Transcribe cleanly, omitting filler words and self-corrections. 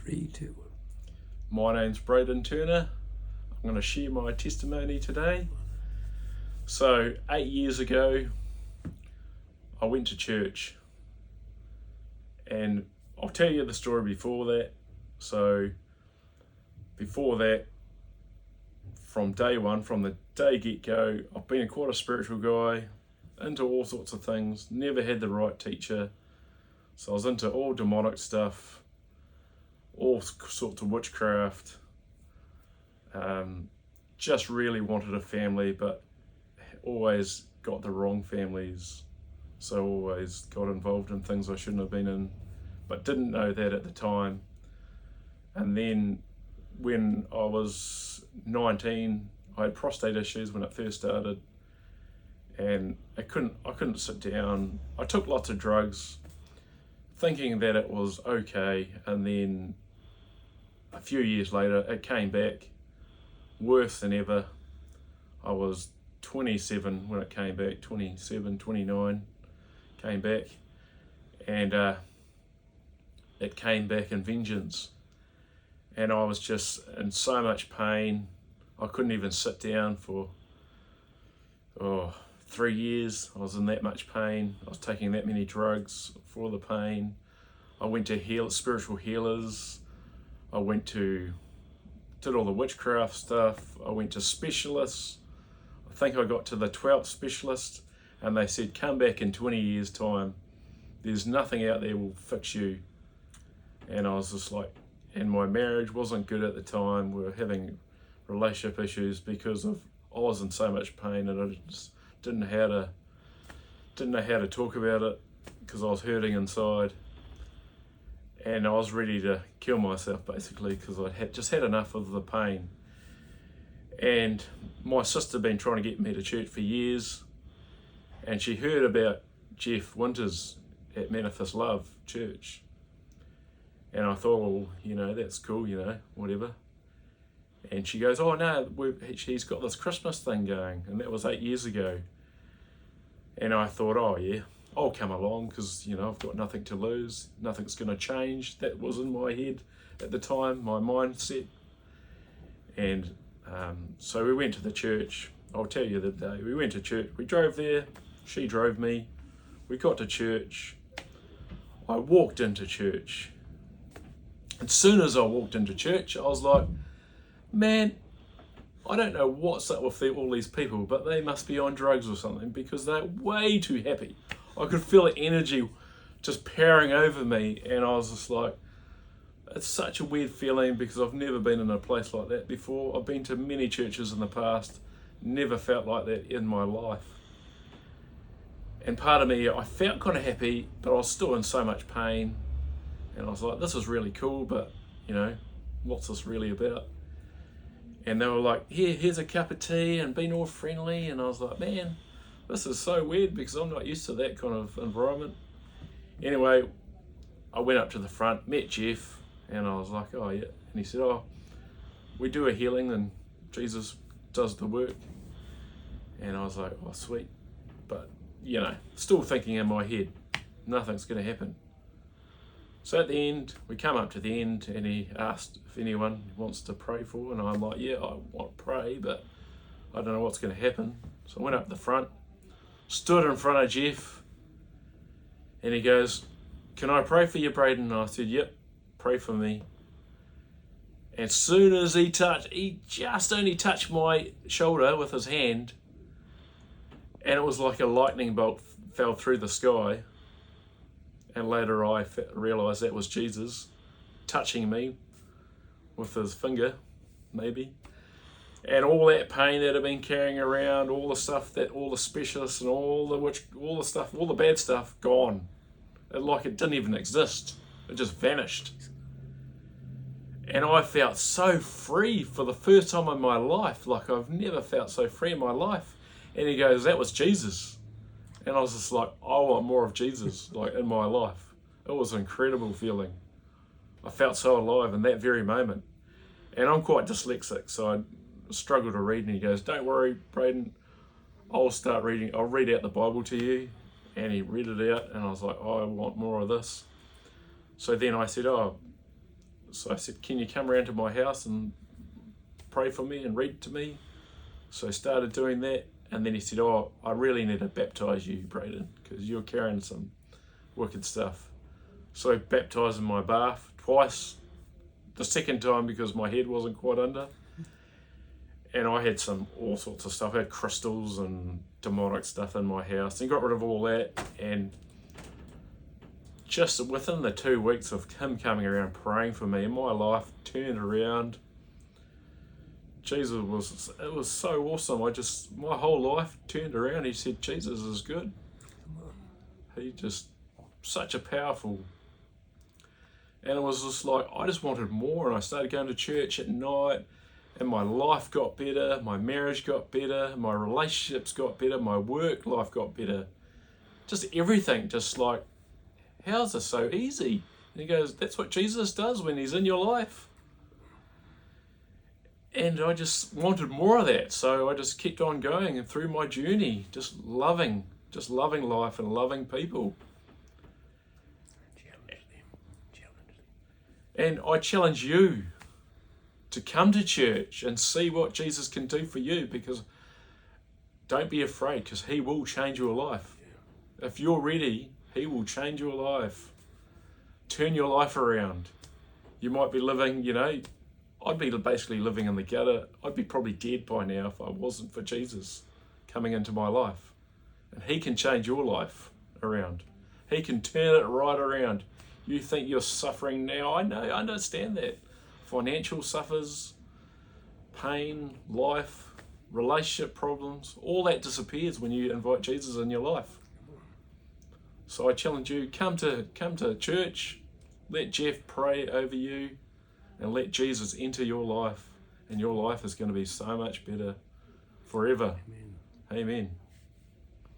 3, 2. My name's Braden Turner. I'm going to share my testimony today. So 8 years ago, I went to church, and I'll tell you the story before that. So before that, from day one, from the day get-go, I've been quite a spiritual guy, into all sorts of things, never had the right teacher. So I was into all demonic stuff, all sorts of witchcraft, just really wanted a family, but always got the wrong families. So always got involved in things I shouldn't have been in, but didn't know that at the time. And then when I was 19, I had prostate issues when it first started, and I couldn't sit down. I took lots of drugs, thinking that it was okay, and then a few years later it came back worse than ever. I was 27 when it came back, 27, 29, came back, and it came back in vengeance. And I was just in so much pain. I couldn't even sit down for 3 years. I was in that much pain. I was taking that many drugs for the pain. I went to spiritual healers. I did all the witchcraft stuff. I went to specialists. I think I got to the 12th specialist, and they said, come back in 20 years time. There's nothing out there will fix you. And I was just like, and my marriage wasn't good at the time. We were having relationship issues because I was in so much pain, and I just didn't know how to talk about it because I was hurting inside. And I was ready to kill myself basically because I had just had enough of the pain. And my sister had been trying to get me to church for years, and she heard about Jeff Winters at Manifest Love Church. And I thought, well, that's cool, whatever. And she goes, oh no, he's got this Christmas thing going, and that was 8 years ago. And I thought, oh yeah, I'll come along because, I've got nothing to lose. Nothing's going to change. That was in my head at the time, my mindset. And so we went to the church. I'll tell you the day. We went to church. We drove there. She drove me. We got to church. I walked into church. As soon as I walked into church, I was like, man, I don't know what's up with all these people, but they must be on drugs or something because they're way too happy. I could feel the energy just powering over me, and I was just like, it's such a weird feeling because I've never been in a place like that before. I've been to many churches in the past, never felt like that in my life. And part of me, I felt kind of happy, but I was still in so much pain. And I was like, this is really cool, but, what's this really about? And they were like, here's a cup of tea, and being all friendly. And I was like, man, this is so weird because I'm not used to that kind of environment. Anyway, I went up to the front, met Jeff, and I was like, oh yeah. And he said, oh, we do a healing and Jesus does the work. And I was like, oh sweet. But, still thinking in my head, nothing's going to happen. So at the end, we come up to the end, and he asked if anyone wants to pray for, and I'm like, yeah, I want to pray, but I don't know what's going to happen. So I went up the front, stood in front of Jeff, and he goes, can I pray for you, Braden? And I said, yep, pray for me. And as soon as he just only touched my shoulder with his hand, and it was like a lightning bolt fell through the sky. And later I realised that was Jesus touching me with his finger, maybe. And all that pain that I'd been carrying around, all the stuff that all the specialists and all the bad stuff, gone. It didn't even exist. It just vanished. And I felt so free for the first time in my life. Like I've never felt so free in my life. And he goes, that was Jesus. And I was just like, I want more of Jesus, in my life. It was an incredible feeling. I felt so alive in that very moment. And I'm quite dyslexic, so I struggle to read. And he goes, don't worry, Braden, I'll start reading. I'll read out the Bible to you. And he read it out, and I was like, oh, I want more of this. So then I said, So I said, can you come around to my house and pray for me and read to me? So I started doing that, and then he said, oh, I really need to baptise you, Braden, because you're carrying some wicked stuff. So I baptised in my bath twice. The second time because my head wasn't quite under. And I had all sorts of stuff. I had crystals and demonic stuff in my house, and got rid of all that. And just within the 2 weeks of him coming around praying for me, my life turned around. It was so awesome. My whole life turned around. He said, Jesus is good. He just, such a powerful. And it was just like, I just wanted more, and I started going to church at night, and my life got better, my marriage got better, my relationships got better, my work life got better. Just everything, just like, how's this so easy? And he goes, that's what Jesus does when he's in your life. And I just wanted more of that, so I just kept on going, and through my journey, just loving life and loving people. And I challenge you to come to church and see what Jesus can do for you, because don't be afraid, because he will change your life. If you're ready, he will change your life. Turn your life around. You might be living, I'd be basically living in the gutter. I'd be probably dead by now if I wasn't for Jesus coming into my life. And he can change your life around. He can turn it right around. You think you're suffering now. I know, I understand that. Financial suffers, pain, life, relationship problems, all that disappears when you invite Jesus in your life. So I challenge you, come to church, let Jeff pray over you, and let Jesus enter your life, and your life is going to be so much better forever. Amen. Amen.